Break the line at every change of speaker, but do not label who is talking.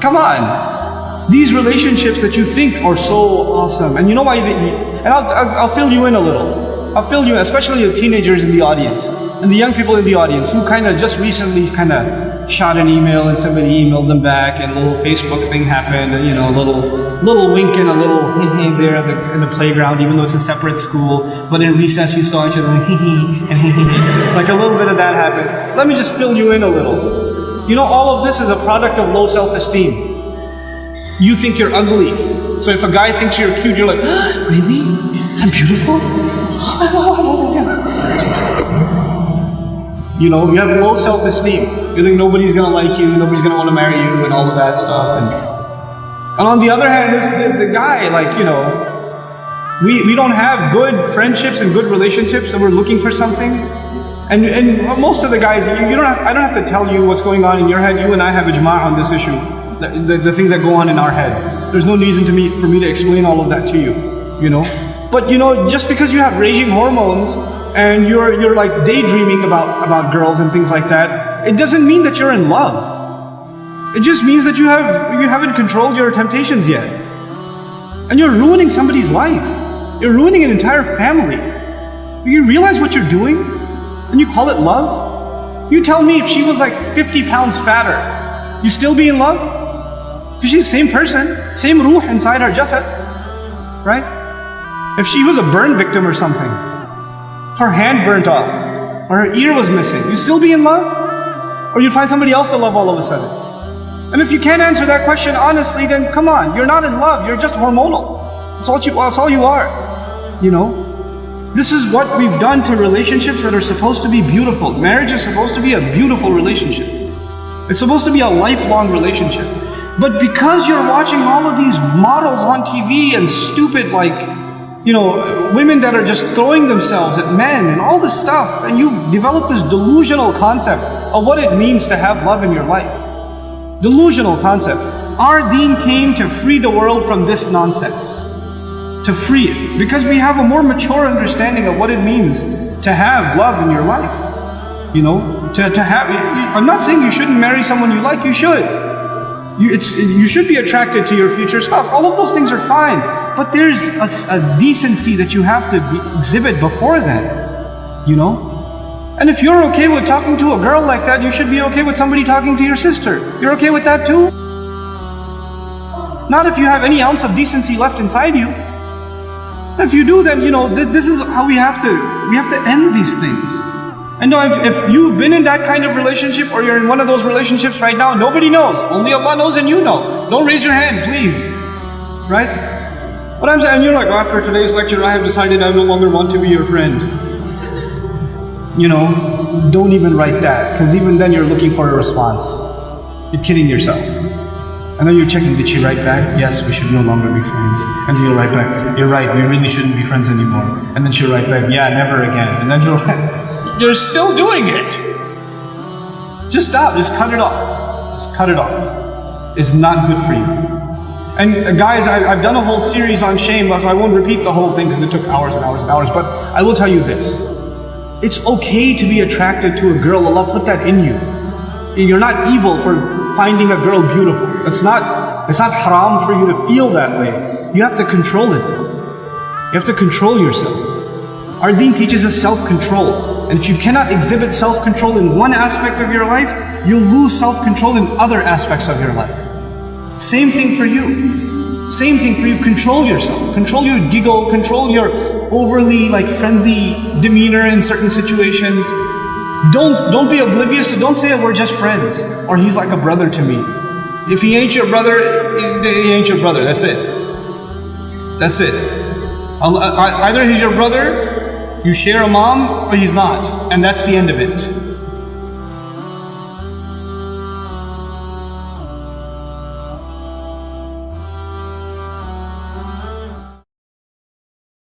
Come on. These relationships that you think are so awesome, and you know why and I'll fill you in a little. I'll fill you in, especially the teenagers in the audience, and the young people in the audience who kind of just recently kind of shot an email and somebody emailed them back and a little Facebook thing happened, and a little wink and a little there in the playground, even though it's a separate school, but in recess you saw each other like and like a little bit of that happened. Let me just fill you in a little. All of this is a product of low self-esteem. You think you're ugly. So if a guy thinks you're cute, you're like, really? I'm beautiful? You have low self-esteem. You think nobody's gonna like you, nobody's gonna want to marry you, and all of that stuff. And on the other hand, the guy, we don't have good friendships and good relationships, and we're looking for something. And most of the guys, I don't have to tell you what's going on in your head. You and I have ijma' on this issue. The things that go on in our head. There's no reason for me to explain all of that to you. But just because you have raging hormones and you're like daydreaming about girls and things like that, it doesn't mean that you're in love. It just means that you haven't controlled your temptations yet. And you're ruining somebody's life. You're ruining an entire family. You realize what you're doing? And you call it love? You tell me if she was like 50 pounds fatter, you still be in love? Because she's the same person, same ruh inside her jasad, right? If she was a burn victim or something, her hand burnt off, or her ear was missing, you still be in love? Or you find somebody else to love all of a sudden? And if you can't answer that question honestly, then come on, you're not in love, you're just hormonal. That's all you are, This is what we've done to relationships that are supposed to be beautiful. Marriage is supposed to be a beautiful relationship. It's supposed to be a lifelong relationship. But because you're watching all of these models on TV and stupid women that are just throwing themselves at men and all this stuff, and you've developed this delusional concept of what it means to have love in your life. Delusional concept. Our deen came to free the world from this nonsense. To free it, because we have a more mature understanding of what it means to have love in your life. To have. I'm not saying you shouldn't marry someone you like. You should. You should be attracted to your future spouse. All of those things are fine, but there's a decency that you have to exhibit before then. And if you're okay with talking to a girl like that, you should be okay with somebody talking to your sister. You're okay with that too? Not if you have any ounce of decency left inside you. If you do, then this is how we have to end these things. And if you've been in that kind of relationship, or you're in one of those relationships right now, nobody knows. Only Allah knows and you know. Don't raise your hand, please. Right? What I'm saying, you're like, after today's lecture, I have decided I no longer want to be your friend. Don't even write that, because even then you're looking for a response. You're kidding yourself. And then you're checking, did she write back? Yes, we should no longer be friends. And then you'll write back, you're right, we really shouldn't be friends anymore. And then she'll write back, yeah, never again. And then you're still doing it. Just stop, just cut it off. Just cut it off. It's not good for you. And guys, I've done a whole series on shame, so I won't repeat the whole thing because it took hours and hours and hours, but I will tell you this. It's okay to be attracted to a girl. Allah put that in you. You're not evil for finding a girl beautiful. It's not haram for you to feel that way. You have to control it though. You have to control yourself. Our deen teaches us self-control. And if you cannot exhibit self-control in one aspect of your life, you'll lose self-control in other aspects of your life. Same thing for you. Same thing for you. Control yourself. Control your giggle. Control your overly friendly demeanor in certain situations. Don't be oblivious to, don't say we're just friends, or he's like a brother to me. If he ain't your brother, he ain't your brother. That's it. That's it. Either he's your brother, you share a mom, or he's not. And that's the end of it.